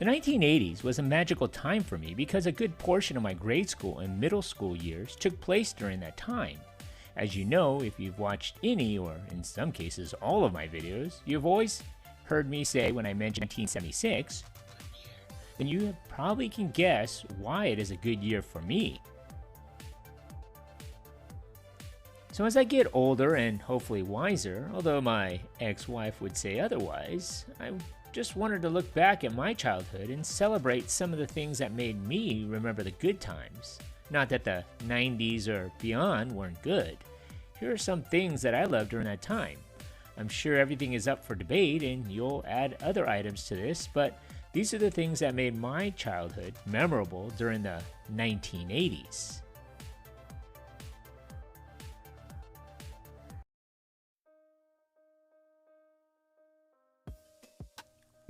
The 1980s was a magical time for me because a good portion of my grade school and middle school years took place during that time. As you know, if you've watched any, or in some cases all of my videos, you've always heard me say when I mention 1976, then you probably can guess why it is a good year for me. So as I get older and hopefully wiser, although my ex-wife would say otherwise, I just wanted to look back at my childhood and celebrate some of the things that made me remember the good times. Not that the 90s or beyond weren't good. Here are some things that I loved during that time. I'm sure everything is up for debate and you'll add other items to this, but these are the things that made my childhood memorable during the 1980s.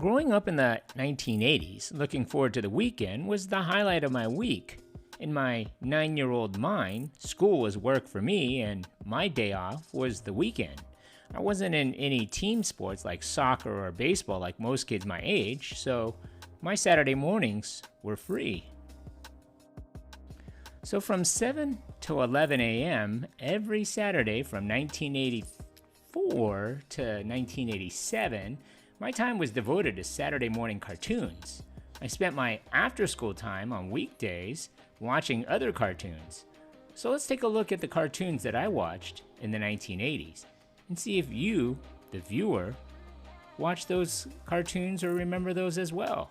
Growing up in the 1980s, looking forward to the weekend was the highlight of my week. In my 9-year-old mind, school was work for me and my day off was the weekend. I wasn't in any team sports like soccer or baseball like most kids my age, so my Saturday mornings were free. So from 7 to 11 a.m. every Saturday from 1984 to 1987, my time was devoted to Saturday morning cartoons. I spent my after-school time on weekdays watching other cartoons. So let's take a look at the cartoons that I watched in the 1980s and see if you, the viewer, watched those cartoons or remember those as well.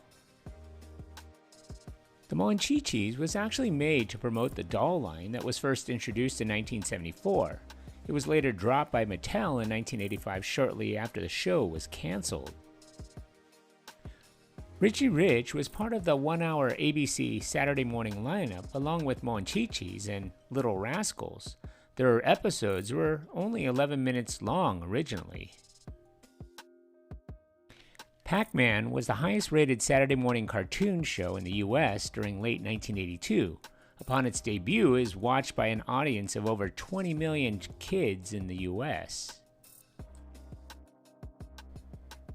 The Monchichis was actually made to promote the doll line that was first introduced in 1974. It was later dropped by Mattel in 1985 shortly after the show was canceled. Richie Rich was part of the 1-hour ABC Saturday morning lineup along with Monchichis and Little Rascals. Their episodes were only 11 minutes long originally. Pac-Man was the highest rated Saturday morning cartoon show in the US during late 1982. Upon its debut, it was watched by an audience of over 20 million kids in the US.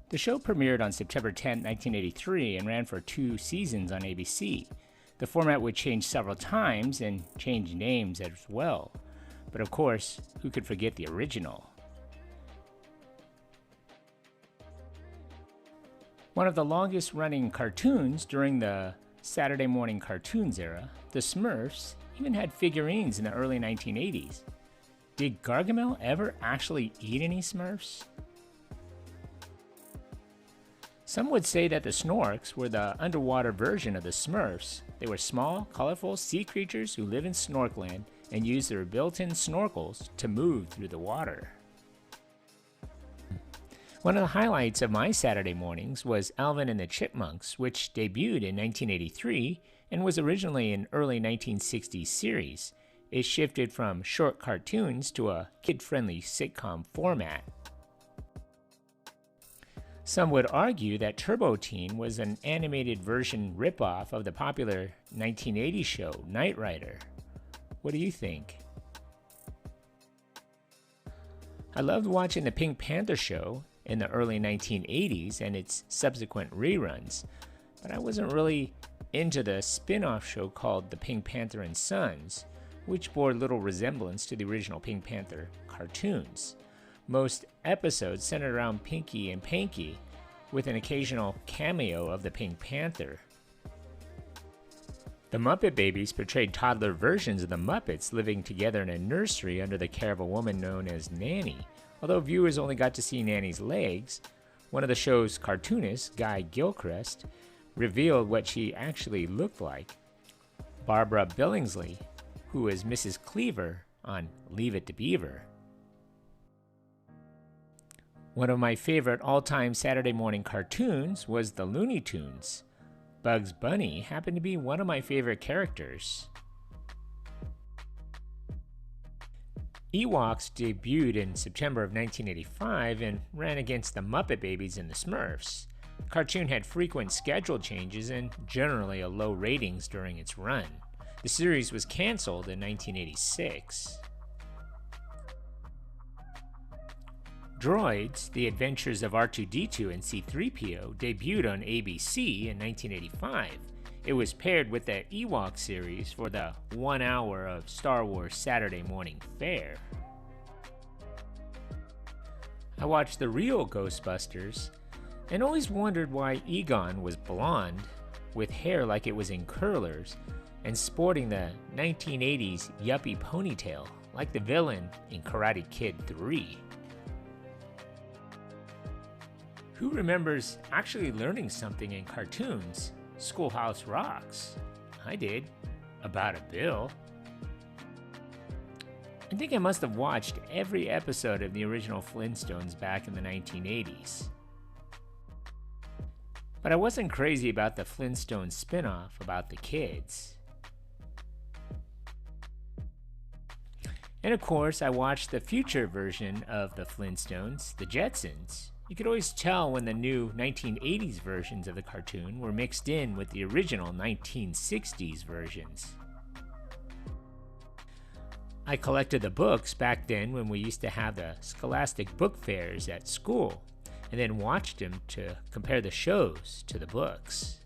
The show premiered on September 10, 1983 and ran for 2 seasons on ABC. The format would change several times and change names as well. But of course, who could forget the original? One of the longest running cartoons during the Saturday morning cartoons era, the Smurfs even had figurines in the early 1980s. Did Gargamel ever actually eat any Smurfs? Some would say that the Snorks were the underwater version of the Smurfs. They were small, colorful sea creatures who live in Snorkland and use their built-in snorkels to move through the water. One of the highlights of my Saturday mornings was Alvin and the Chipmunks, which debuted in 1983 and was originally an early 1960s series. It shifted from short cartoons to a kid-friendly sitcom format. Some would argue that Turbo Teen was an animated version ripoff of the popular 1980s show Knight Rider. What do you think? I loved watching the Pink Panther show in the early 1980s and its subsequent reruns, but I wasn't really into the spin-off show called The Pink Panther and Sons, which bore little resemblance to the original Pink Panther cartoons. Most episodes centered around Pinky and Panky, with an occasional cameo of the Pink Panther. The Muppet Babies portrayed toddler versions of the Muppets living together in a nursery under the care of a woman known as Nanny. Although viewers only got to see Nanny's legs, one of the show's cartoonists, Guy Gilchrist, revealed what she actually looked like. Barbara Billingsley, who was Mrs. Cleaver on Leave It to Beaver. One of my favorite all-time Saturday morning cartoons was the Looney Tunes. Bugs Bunny happened to be one of my favorite characters. Ewoks debuted in September of 1985 and ran against the Muppet Babies and the Smurfs. The cartoon had frequent schedule changes and generally a low ratings during its run. The series was canceled in 1986. Droids: The Adventures of R2-D2 and C-3PO debuted on ABC in 1985. It was paired with the Ewok series for the 1 hour of Star Wars Saturday morning fare. I watched the real Ghostbusters and always wondered why Egon was blonde, with hair like it was in curlers, and sporting the 1980s yuppie ponytail like the villain in Karate Kid 3. Who remembers actually learning something in cartoons? Schoolhouse Rocks. I did. About a bill. I think I must have watched every episode of the original Flintstones back in the 1980s. But I wasn't crazy about the Flintstones spin-off about the kids. And of course, I watched the future version of the Flintstones, the Jetsons. You could always tell when the new 1980s versions of the cartoon were mixed in with the original 1960s versions. I collected the books back then when we used to have the Scholastic book fairs at school, and then watched them to compare the shows to the books.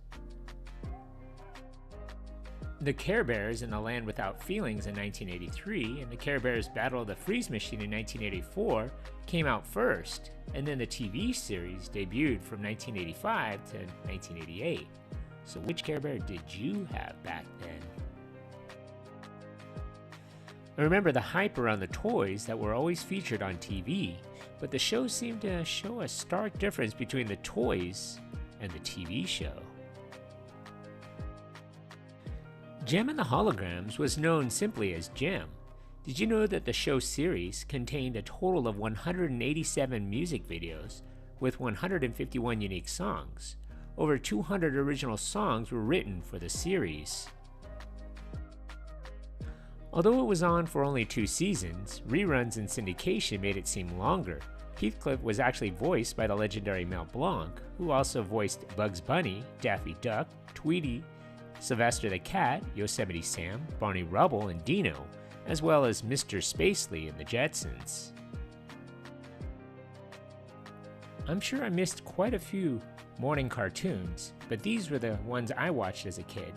The Care Bears in the Land Without Feelings in 1983 and the Care Bears Battle of the Freeze Machine in 1984 came out first, and then the TV series debuted from 1985 to 1988. So which Care Bear did you have back then? I remember the hype around the toys that were always featured on TV, but the show seemed to show a stark difference between the toys and the TV show. Jem and the Holograms was known simply as Jem. Did you know that the show series contained a total of 187 music videos with 151 unique songs? Over 200 original songs were written for the series. Although it was on for only 2 seasons, reruns and syndication made it seem longer. Heathcliff was actually voiced by the legendary Mel Blanc, who also voiced Bugs Bunny, Daffy Duck, Tweety, Sylvester the Cat, Yosemite Sam, Barney Rubble, and Dino, as well as Mr. Spacely in the Jetsons. I'm sure I missed quite a few morning cartoons, but these were the ones I watched as a kid.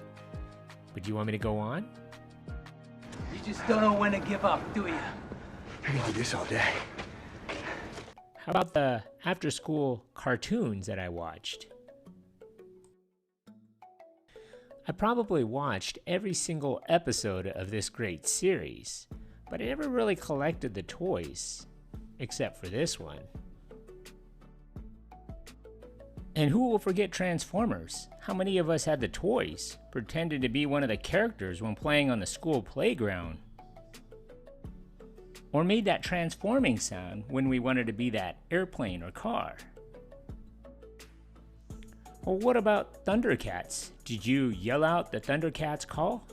But do you want me to go on? You just don't know when to give up, do you? I can do this all day. How about the after-school cartoons that I watched? I probably watched every single episode of this great series, but I never really collected the toys, except for this one. And who will forget Transformers? How many of us had the toys, pretended to be one of the characters when playing on the school playground? Or made that transforming sound when we wanted to be that airplane or car? Or what about Thundercats? Did you yell out the Thundercats call?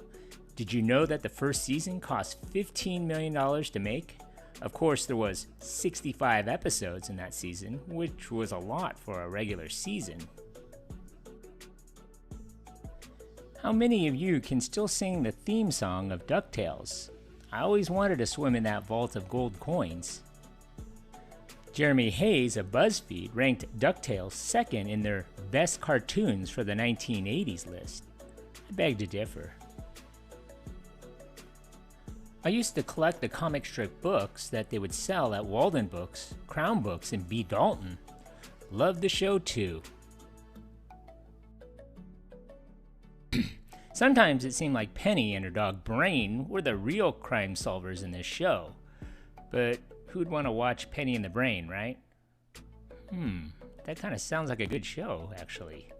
Did you know that the first season cost $15 million to make? Of course, there was 65 episodes in that season, which was a lot for a regular season. How many of you can still sing the theme song of DuckTales? I always wanted to swim in that vault of gold coins. Jeremy Hayes of BuzzFeed ranked DuckTales second in their best cartoons for the 1980s list. I beg to differ. I used to collect the comic strip books that they would sell at Walden Books, Crown Books, and B. Dalton. Loved the show too. Sometimes it seemed like Penny and her dog Brain were the real crime solvers in this show. But who'd want to watch Penny and the Brain, right? That kind of sounds like a good show, actually.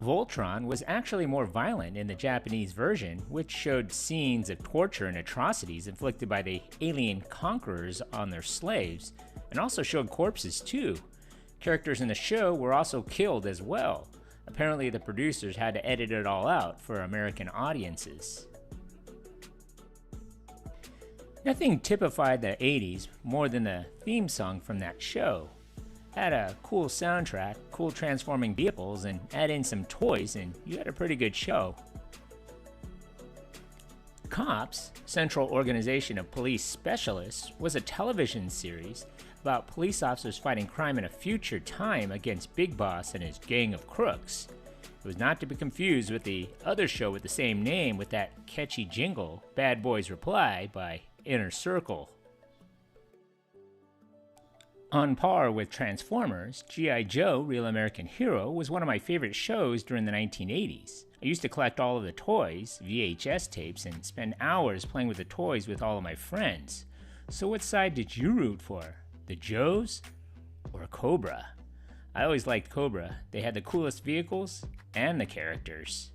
Voltron was actually more violent in the Japanese version, which showed scenes of torture and atrocities inflicted by the alien conquerors on their slaves, and also showed corpses too. Characters in the show were also killed as well. Apparently the producers had to edit it all out for American audiences. Nothing typified the 80s more than the theme song from that show. Had a cool soundtrack, cool transforming vehicles, and add in some toys and you had a pretty good show. Cops, Central Organization of Police Specialists, was a television series about police officers fighting crime in a future time against Big Boss and his gang of crooks. It was not to be confused with the other show with the same name with that catchy jingle, Bad Boys Reply, by Inner Circle. On par with Transformers, G.I. Joe, Real American Hero was one of my favorite shows during the 1980s. I used to collect all of the toys, VHS tapes, and spend hours playing with the toys with all of my friends. So what side did you root for? The Joes or Cobra? I always liked Cobra. They had the coolest vehicles and the characters.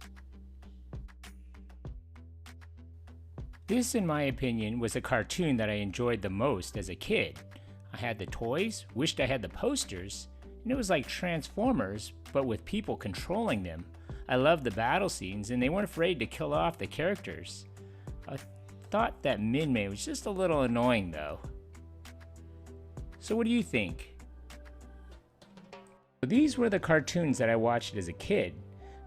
This, in my opinion, was a cartoon that I enjoyed the most as a kid. I had the toys, wished I had the posters, and it was like Transformers, but with people controlling them. I loved the battle scenes, and they weren't afraid to kill off the characters. I thought that Min-May was just a little annoying, though. So what do you think? These were the cartoons that I watched as a kid.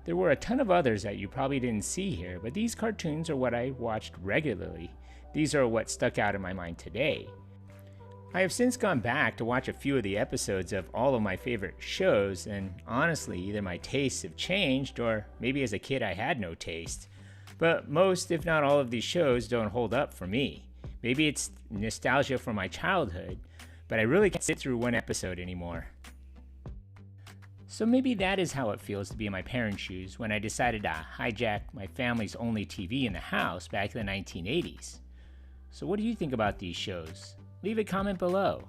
There were a ton of others that you probably didn't see here, but these cartoons are what I watched regularly. These are what stuck out in my mind today. I have since gone back to watch a few of the episodes of all of my favorite shows, and honestly, either my tastes have changed or maybe as a kid I had no taste. But most, if not all of these shows don't hold up for me. Maybe it's nostalgia from my childhood, but I really can't sit through one episode anymore. So maybe that is how it feels to be in my parents' shoes when I decided to hijack my family's only TV in the house back in the 1980s. So what do you think about these shows? Leave a comment below.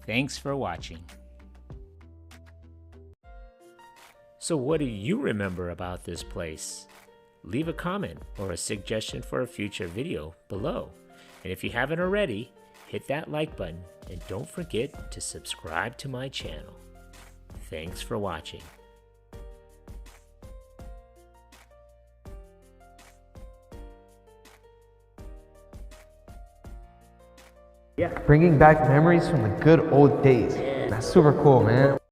Thanks for watching. So what do you remember about this place? Leave a comment or a suggestion for a future video below. And if you haven't already, hit that like button and don't forget to subscribe to my channel. Thanks for watching. Bringing back memories from the good old days. That's super cool, man.